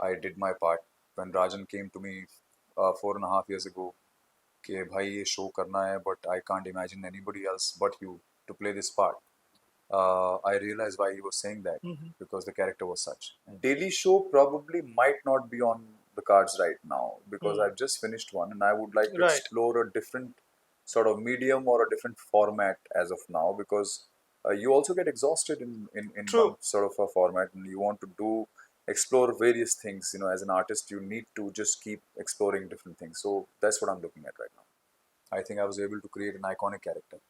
I did my part. When Rajan came to me 4.5 years ago, कि भाई ये show करना है, but I can't imagine anybody else but you to play this part. I realized why he was saying that because the character was such. Daily show probably might not be on the cards right now because I've just finished one and I would like to Right. explore a different sort of medium or a different format as of now because you also get exhausted in one True. sort of a format and you want to do explore various things. You know, as an artist, you need to just keep exploring different things. So that's what I'm looking at right now. I think I was able to create an iconic character.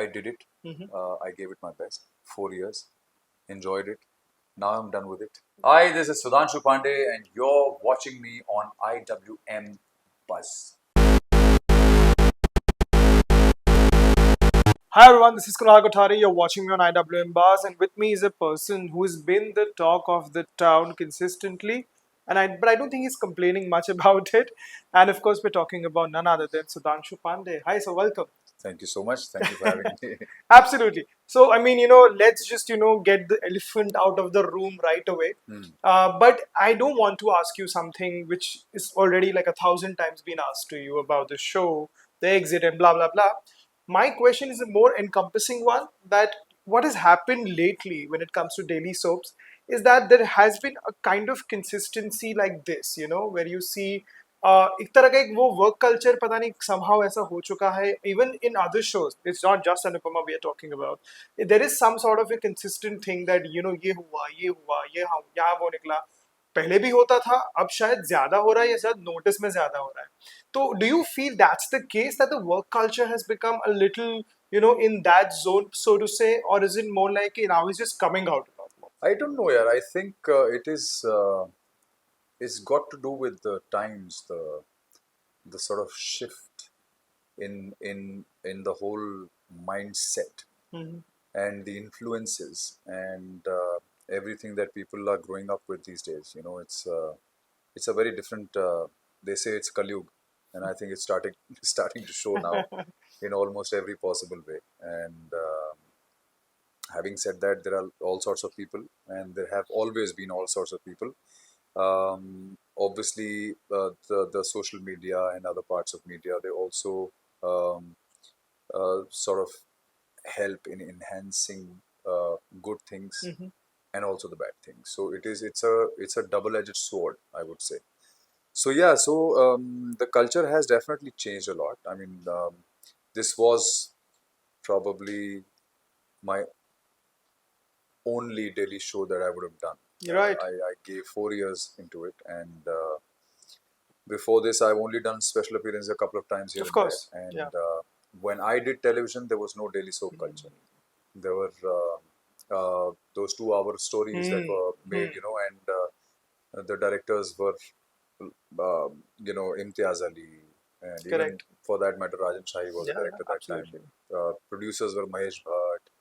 I did it. I gave it my best. 4 years. Enjoyed it. Now I'm done with it. Hi, this is Sudhanshu Pandey, and you're watching me on IWM Buzz. Hi everyone, this is Kunal Kothari. You're watching me on IWMBuzz, and with me is a person who's been the talk of the town consistently, but I don't think he's complaining much about it. And of course, we're talking about none other than Sudhanshu Pandey. Hi, so welcome. Thank you so much. Thank you for having me. Absolutely. So, I mean, let's just, get the elephant out of the room right away. But I don't want to ask you something which is already like 1,000 times been asked to you about the show, the exit, and blah, blah, blah. My question is a more encompassing one that what has happened lately when it comes to daily soaps is that there has been a kind of consistency like this, where you see एक तरह का एक वो work culture पता नहीं somehow ऐसा हो चुका है even in other shows. It's not just Anupama we are talking about. There is some sort of a consistent thing that ये हाँ यहाँ वो निकला पहले भी होता था अब शायद ज्यादा हो रहा है या शायद नोटिस में ज्यादा हो रहा है तो do you feel that's the case that the work culture has become a little in that zone so to say or is it more like now it's just coming out a lot more? I don't know, yeah. I think it is. It's got to do with the times, the sort of shift in the whole mindset and the influences and everything that people are growing up with these days. You know, it's a very different. They say it's Kalyug, and I think it's starting to show now in almost every possible way. And having said that, there are all sorts of people, and there have always been all sorts of people. Obviously, the social media and other parts of media they also um, sort of help in enhancing good things and also the bad things. So it's a double-edged sword, I would say. So yeah, so the culture has definitely changed a lot. I mean, this was probably my only daily show that I would have done. You're right. I gave 4 years into it, and before this, I've only done special appearances a couple of times here Of and there. course. And Yeah. when I did television, there was no daily soap culture. There were those 2 hour stories that were made, you know, and the directors were, Imtiaz Ali, and even Correct. for that matter, Rajan Shahi was Yeah, the director that time. absolutely. Producers were Mahesh Bhatt.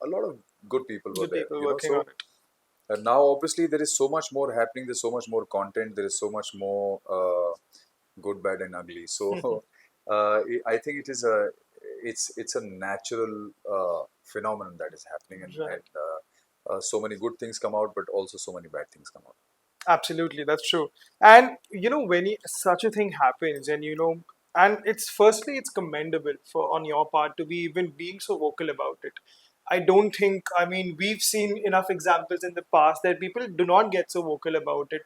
A lot of good people were Good there, people you know. working on So it. now, obviously, there is so much more happening. There's so much more content. There is so much more good, bad, and ugly. So, I think it's a natural phenomenon that is happening, and Right. so many good things come out, but also so many bad things come out. Absolutely, that's true. And when such a thing happens, and and it's firstly, it's commendable for on your part to be even being so vocal about it. I don't think, I mean, we've seen enough examples in the past that people do not get so vocal about it,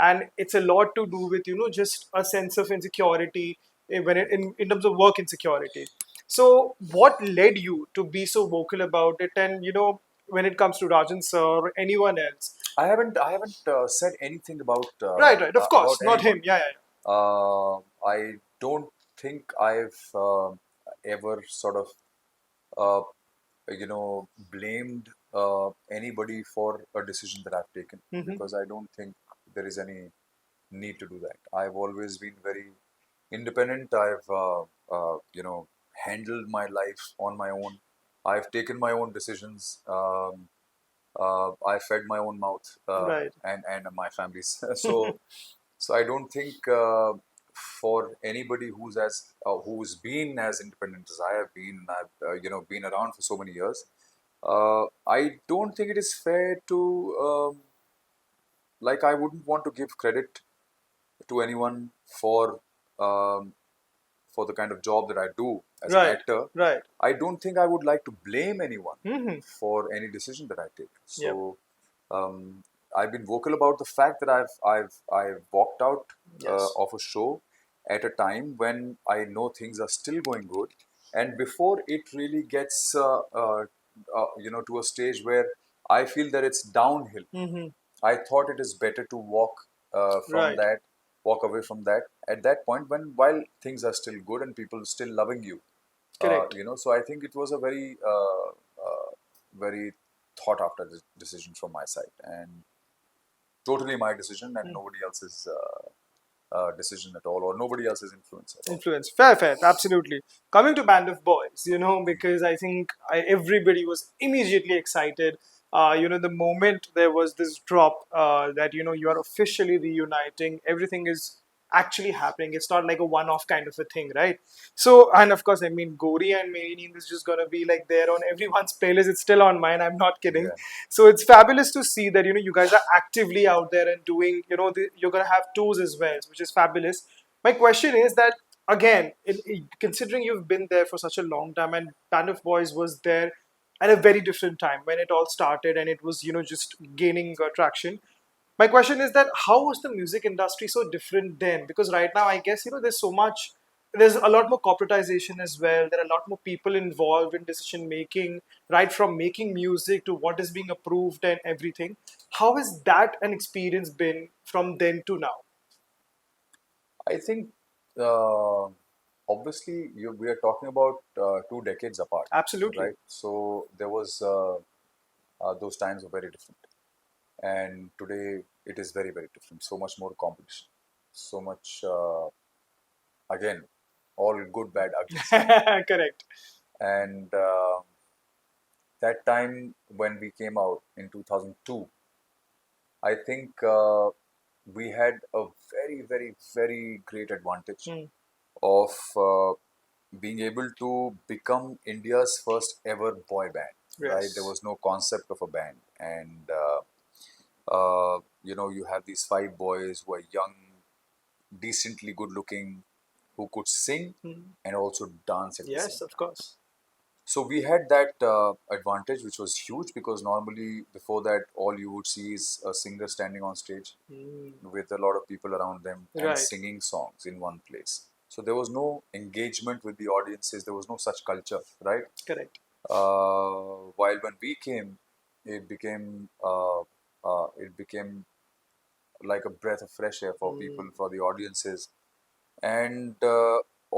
and it's a lot to do with just a sense of insecurity when in terms of work insecurity. So, what led you to be so vocal about it, and when it comes to Rajan sir or anyone else? I haven't said anything Right, right. Of about course, not anyone. him. Yeah, yeah, I don't think I've ever sort of uh, blamed anybody for a decision that I've taken yeah. because I don't think there is any need to do that. I've always been very independent. I've handled my life on my own. I've taken my own decisions. I fed my own mouth Right. and my family's. So I don't think for anybody who's been as independent as I have been, I've been around for so many years. I don't think it is fair to like I wouldn't want to give credit to anyone um, for the kind of job that I do as an Right. actor. Right. I don't think I would like to blame anyone Mm-hmm. for any decision that I take. Yep. So um, I've been vocal about the fact that I've walked out Yes. of a show at a time when I know things are still going good, and before it really gets to a stage where I feel that it's downhill. Mm-hmm. I thought it is better to from Right. that, walk away from that at that point when while things are still good and people still loving you. Correct. So I think it was a very thought after decision from my side, and totally my decision and nobody else's decision at all, or nobody else's influence at all. Influence. Fair, fair. Absolutely. Coming to Band of Boys, because I think everybody was immediately excited. The moment there was this drop that, you are officially reuniting, everything is actually happening. It's not like a one-off kind of a thing, right? So, and of course, I mean, Gori and Meri Neem is just gonna be like there on everyone's playlist. It's still on mine. I'm not kidding. Yeah. So it's fabulous to see that you guys are actively out there and doing. You're gonna have tours as well, which is fabulous. My question is that again, considering you've been there for such a long time, and Band of Boys was there at a very different time when it all started, and it was just gaining traction. My question is that how was the music industry so different then? Because right now, I guess there's a lot more corporatization as well. There are a lot more people involved in decision making, right from making music to what is being approved and everything. How has that an experience been from then to now? I think uh, obviously we are talking about 2 decades apart, Absolutely. right? So there was those times were very different, and today it is very very different. So much more competition, so much again, all good, bad, ugly stuff. Correct. And that time when we came out in 2002, I think we had a very, very, very great advantage Mm. of being able to become India's first ever boy band. Right, there Yes. was no concept of a band, and you have these five boys who are young, decently good looking, who could sing Mm. and also dance at the same Yes, of time. course. So we had that advantage, which was huge because normally before that, all you would see is a singer standing on stage Mm. with a lot of people around them and Right. singing songs in one place. So there was no engagement with the audiences. There was no such culture, right? Correct. While when we came, it became like a breath of fresh air for people, Mm. for the audiences, and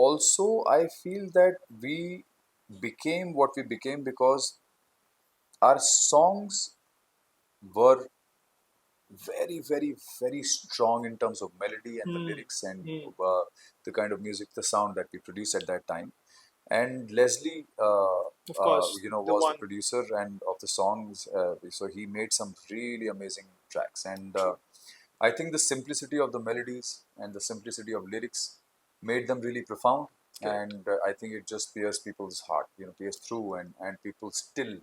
also I feel that we became what we became because our songs were very, very, very strong in terms of melody and the Mm. lyrics and Mm. the kind of music, the sound that we produced at that time. And Leslie, Of course, the was the one. producer and of the songs. So he made some really amazing tracks. And True. I think the simplicity of the melodies and the simplicity of lyrics made them really profound. Correct. And I think it just pierced people's heart, pierced through, and people still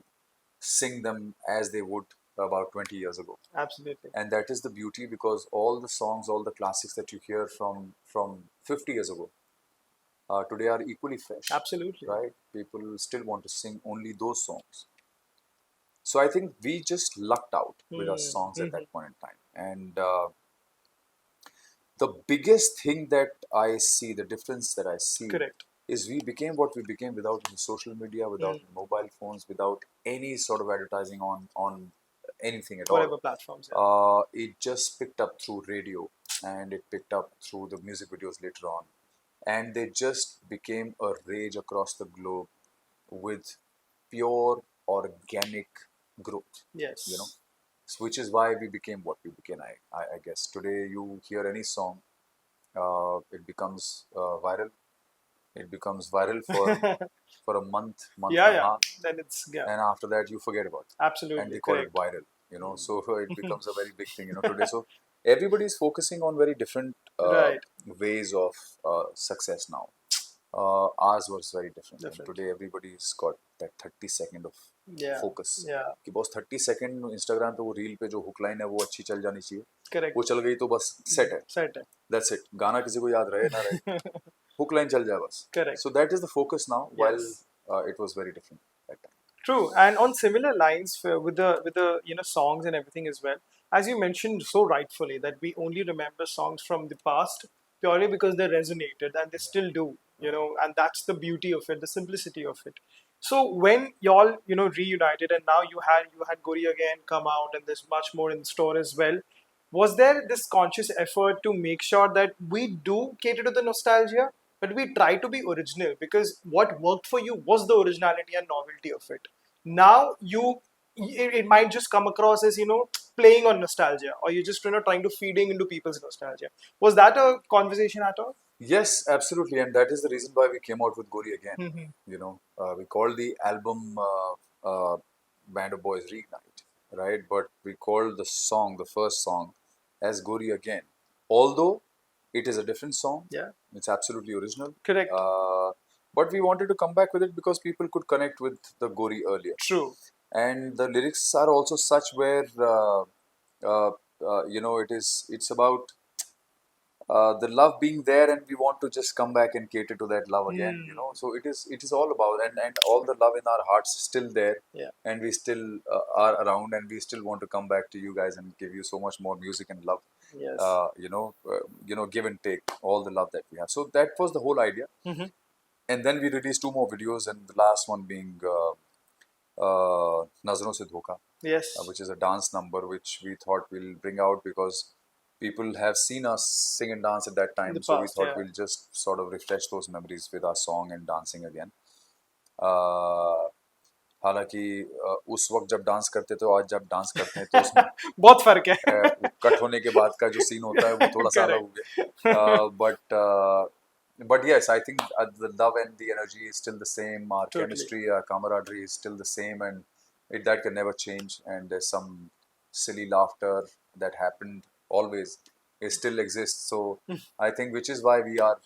sing them as they would about 20 years ago. Absolutely. And that is the beauty because all the songs, all the classics that you hear from 50 years ago today are equally fresh, Absolutely. right? People still want to sing only those songs. So I think we just lucked out with our Mm. songs at Mhm. that point in time. And the biggest thing that I see, the difference that I see, Correct. is we became what we became without any social media, without Mm. any mobile phones, without any sort of advertising on anything at all. Whatever platforms, yeah. It just picked up through radio, and it picked up through the music videos later on, and they just became a rage across the globe with pure organic growth. You know, Yes. which is why we became what we became. I guess today you hear any song, it becomes viral. It becomes viral for a month Yeah, and a yeah. half, Then it's, yeah. and after that you forget about it, and Absolutely they call it correct. viral. Mm. So it becomes a very big thing. Today. So everybody is focusing on very different Right. ways of success now. Ours was very different, and Different. today everybody's got that 30 second of Yeah. focus Yeah. कि बस 30 second Instagram पे वो reel पे जो hook line है वो अच्छी चल जानी चाहिए, Correct. वो चल गई तो बस सेट है, Set है. that's it. गाना किसी को याद रहे ना रहे, hook line चल जाए बस. Correct. So that is the focus now, while Yes. it was very different that time. True, and on similar lines with the songs and everything as well, as you mentioned so rightfully that we only remember songs from the past purely because they resonated and they still do, and that's the beauty of it, the simplicity of it. So when y'all reunited and now you had Gori again come out and there's much more in store as well, was there this conscious effort to make sure that we do cater to the nostalgia, but we try to be original because what worked for you was the originality and novelty of it. Now it might just come across as playing on nostalgia, or you're just trying to feeding into people's nostalgia. Was that a conversation at all? Yes, absolutely, and that is the reason why we came out with Gori again. Mm-hmm. We called the album Band of Boys Reignite, right? But we called the song, the first song, as Gori again. Although it is a different song, Yeah. it's absolutely original. Correct. But we wanted to come back with it because people could connect with the Gori earlier. True. And the lyrics are also such where it's about the love being there, and we want to just come back and cater to that love again. So it is all about, and all the love in our hearts is still there. Yeah. And we still are around, and we still want to come back to you guys and give you so much more music and love. Yes. Give and take all the love that we have. So that was the whole idea. Mm-hmm. And then we released 2 more videos, and the last one being Nazron Se Dhoka, Yes. which is a dance number which we thought we'll bring out because people have seen us sing and dance at that time. The So we past, thought yeah. we'll just sort of refresh those memories with our song and dancing again. हालांकि उस वक्त जब dance करते थे और आज जब dance करते हैं तो उसमें बहुत फर्क है. कट होने के बाद का जो सीन होता है वो थोड़ा सा अलग हो गया. But yes, I think the love and the energy is still the same. Our Totally. chemistry, our camaraderie is still the same, and that can never change. And there's some silly laughter that happened always. It still exists. So I think which is why we are,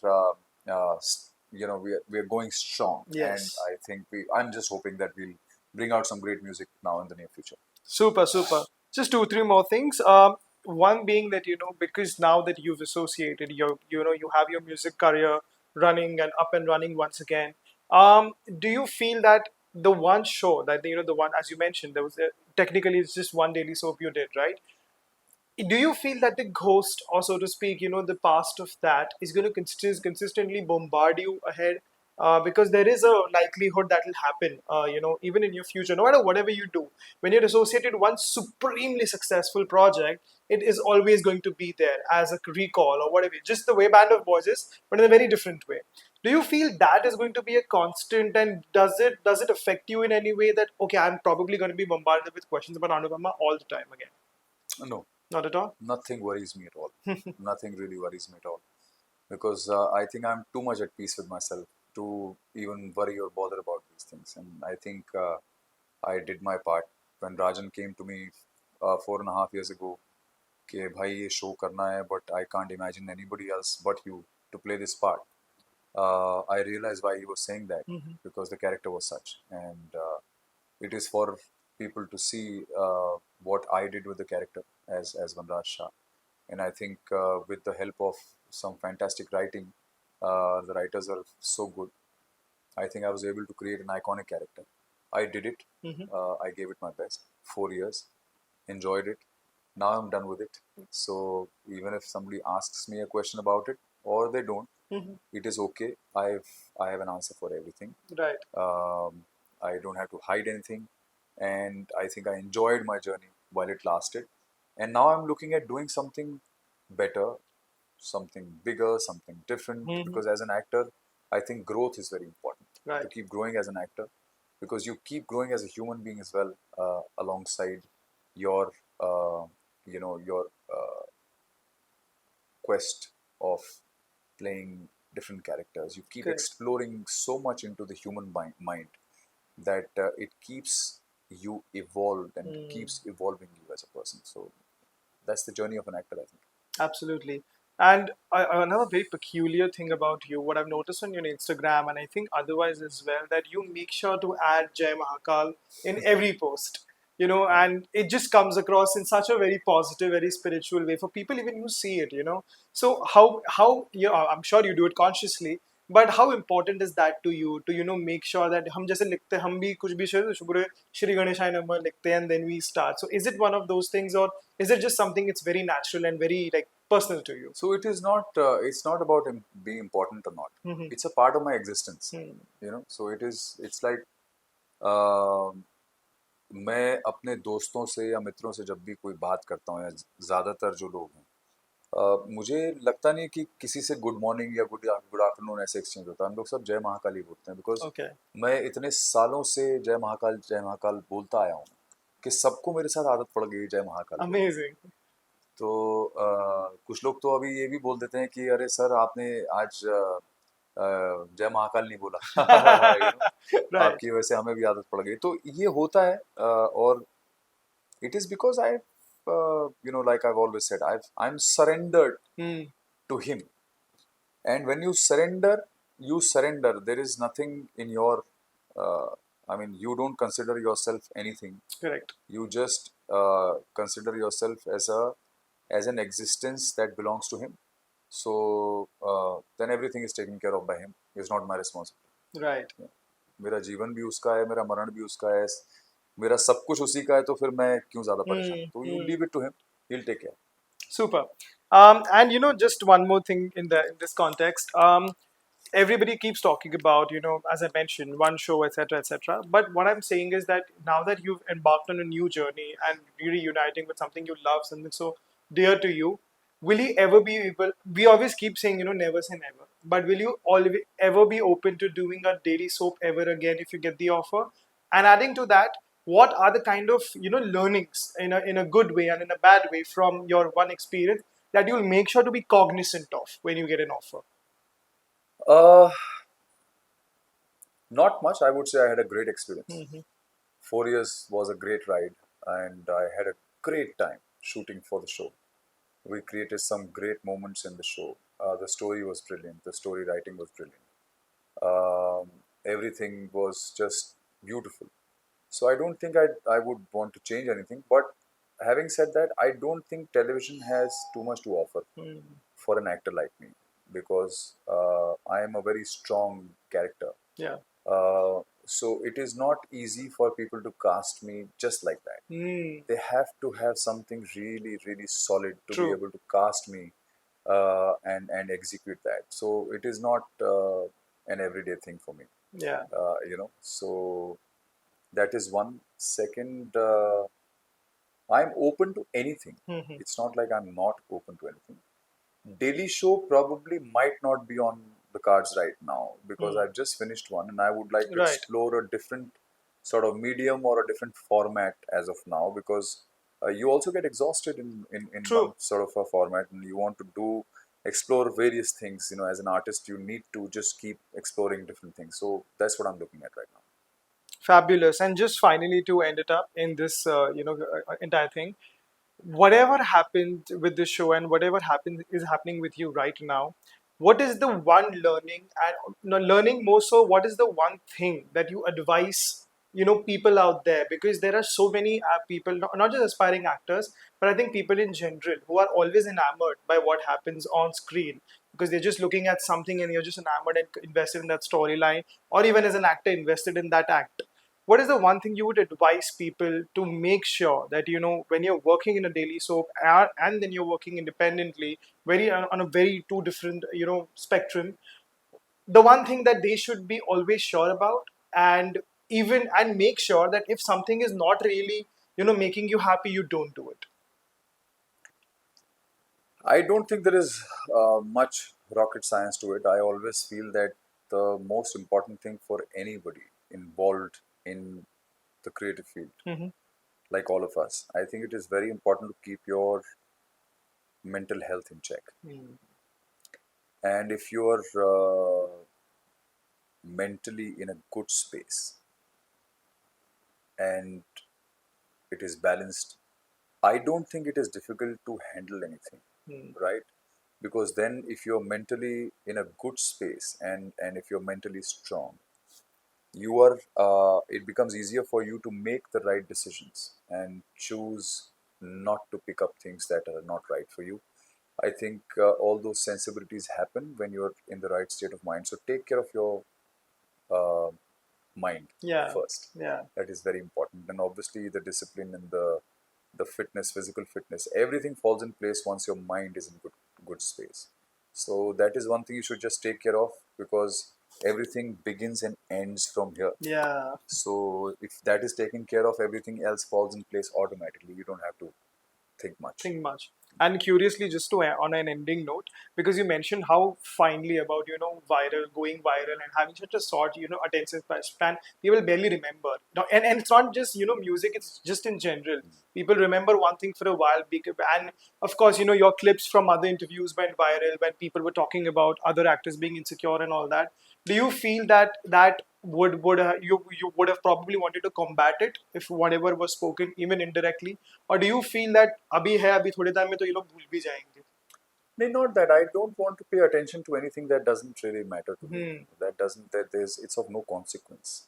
we are going strong. Yes. And I think I'm just hoping that we'll bring out some great music now in the near future. Super, super. Just 2, 3 more things. One being that because now that you've associated, you have your music career running and up and running once again. Do you feel that the one show that the one, as you mentioned, there was technically it's just one daily soap you did, right? Do you feel that the ghost, or so to speak, the past of that is going to consistently bombard you ahead? Because there is a likelihood that will happen, even in your future, no matter whatever you do. When you're associated with one supremely successful project, it is always going to be there as a recall or whatever, just the way Band of Boys is, but in a very different way. Do you feel that is going to be a constant, and does it affect you in any way that, okay, I'm probably going to be bombarded with questions about Anupamaa all the time again? No. Not at all? Nothing worries me at all. Nothing really worries me at all. Because I think I'm too much at peace with myself to even worry or bother about these things. And I think I did my part. When Rajan came to me 4.5 years ago, कि भाई ये show करना है, but I can't imagine anybody else but you to play this part. I realized why he was saying that, because the character was such. And it is for people to see what I did with the character as Vanraj Shah. And I think with the help of some fantastic writing, the writers are so good. I think I was able to create an iconic character. I did it. I gave it my best. 4 years. Enjoyed it. Now I'm done with it. So even if somebody asks me a question about it, or they don't, it is okay. I have an answer for everything. Right. I don't have to hide anything. And I think I enjoyed my journey while it lasted. And now I'm looking at doing something better, something bigger, something different. Because as an actor, I think growth is very important. Right. To keep growing as an actor, because you keep growing as a human being as well, alongside your, your quest of playing different characters. You keep Correct. exploring so much into the human mind that it keeps you evolved and keeps evolving you as a person. So that's the journey of an actor, I think. Absolutely. And another very peculiar thing about you, what I've noticed on your Instagram, and I think otherwise as well, that you make sure to add Jai Mahakal in every post. and it just comes across in such a very positive, very spiritual way for people even who see it. So how I'm sure you do it consciously, but how important is that to you to make sure that हम जैसे लिखते हैं हम भी कुछ भी शुक्र श्री गणेशाय नमः लिखते हैं and then we start. So is it one of those things, or is it just something it's very natural and very like personal to you? So it is not. It's not about being important or not. Mm-hmm. It's a part of my existence. So it is. It's like. मैं अपने दोस्तों से या मित्रों से जब भी कोई बात करता हूँ या ज़्यादातर जो लोग हैं, मुझे लगता नहीं कि किसी से गुड मॉर्निंग या गुड गुड आफ्टरनून ऐसे एक्सचेंज होता है। हम लोग सब जय महाकाल ही बोलते हैं, बिकॉज Okay. मैं इतने सालों से जय महाकाल बोलता आया हूँ कि सबको मेरे साथ आदत पड़ गई जय महाकाल बोलने की। Amazing. तो कुछ लोग तो अभी ये भी बोल देते हैं कि अरे सर आपने आज जय महाकाल नहीं बोला। Right. आपकी वजह से हमें भी आदत पड़ गई। तो ये होता है, और it is because like I've always said, I'm surrendered to him. And when you surrender. There is nothing in your, you don't consider yourself anything. Correct. You just consider yourself as an existence that belongs to him. So then everything is taken care of by him. It's not my responsibility. Right. मेरा जीवन भी उसका है, मेरा मरण भी उसका है, मेरा सब कुछ उसी का है, तो फिर मैं क्यों ज्यादा परेशान? तो you leave it to him. He'll take care. Super. And just one more thing in this context. Everybody keeps talking about, as I mentioned, one show, etc., etc. But what I'm saying is that now that you've embarked on a new journey and reuniting with something you love, something so dear to you, will you ever be able? We always keep saying, never say never. But will you always ever be open to doing a daily soap ever again if you get the offer? And adding to that, what are the kind of learnings in a good way and in a bad way from your one experience that you'll make sure to be cognizant of when you get an offer? Not much. I would say I had a great experience. Mm-hmm. 4 years was a great ride, and I had a great time shooting for the show. We created some great moments in the show. The story was brilliant. The story writing was brilliant. Everything was just beautiful. So I don't think I would want to change anything. But having said that, I don't think television has too much to offer for an actor like me, because I am a very strong character. Yeah. So it is not easy for people to cast me just like that. They have to have something really, really solid to True. be able to cast me and execute that. So it is not an everyday thing for me. Yeah. So that is one. Second, I'm open to anything. It's not like I'm not open to anything. Daily show probably might not be on the cards right now, because I've just finished one and I would like to Right. explore a different sort of medium or a different format as of now, because you also get exhausted in True. one sort of a format, and you want to explore various things. As an artist, you need to just keep exploring different things. So that's what I'm looking at right now. Fabulous. And just finally to end it up in this, entire thing, whatever happened with this show and whatever happened is happening with you right now, what is the one learning, and learning more so, what is the one thing that you advise people out there? Because there are so many people, not just aspiring actors, but I think people in general who are always enamored by what happens on screen, because they're just looking at something and you're just enamored and invested in that storyline, or even as an actor invested in that act. What is the one thing you would advise people to make sure that when you're working in a daily soap and then you're working independently, very on a very two different spectrum, the one thing that they should be always sure about, and make sure that if something is not really making you happy, you don't do it? I don't think there is much rocket science to it. I always feel that the most important thing for anybody involved in the creative field, like all of us, I think it is very important to keep your mental health in check. And if you're mentally in a good space and it is balanced, I don't think it is difficult to handle anything, right? Because then if you're mentally in a good space and if you're mentally strong, you are it becomes easier for you to make the right decisions and choose not to pick up things that are not right for you. I think all those sensibilities happen when you're in the right state of mind. So take care of your uh, mind Yeah. first. Yeah. That is very important. And obviously the discipline and the fitness, physical fitness, everything falls in place once your mind is in good space. So that is one thing you should just take care of, because everything begins and ends from here. Yeah. So if that is taken care of, everything else falls in place automatically. You don't have to think much. Think much. And curiously, just to on an ending note, because you mentioned how finely about viral, going viral, and having such a short attention span, people barely remember. Now, and it's not just music; it's just in general. People remember one thing for a while, and of course your clips from other interviews went viral when people were talking about other actors being insecure and all that. Do you feel that you would have probably wanted to combat it if whatever was spoken even indirectly, or do you feel that अभी है अभी थोड़े time में तो ये लोग भूल भी जाएंगे? No, not that. I don't want to pay attention to anything that doesn't really matter to me. That doesn't, that there's, it's of no consequence.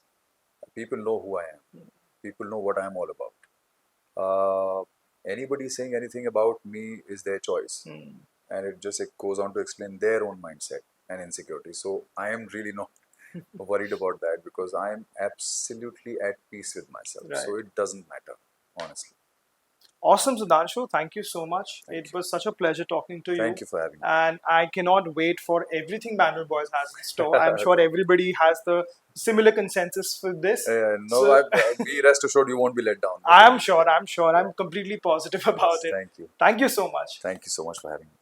People know who I am. People know what I'm all about. Anybody saying anything about me is their choice. And it just, it goes on to explain their own mindset and insecurity. So I am really not worried about that, because I am absolutely at peace with myself. Right. So it doesn't matter, honestly. Awesome, Sudhanshu. Thank you so much. Thank It you. was such a pleasure talking to you. Thank you for having me. And I cannot wait for everything Banner Boys has in store. I'm sure everybody has the similar consensus for this. No, So- be rest assured you won't be let down. I'm sure. I'm completely positive about Yes, it. thank you. Thank you so much. Thank you so much for having me.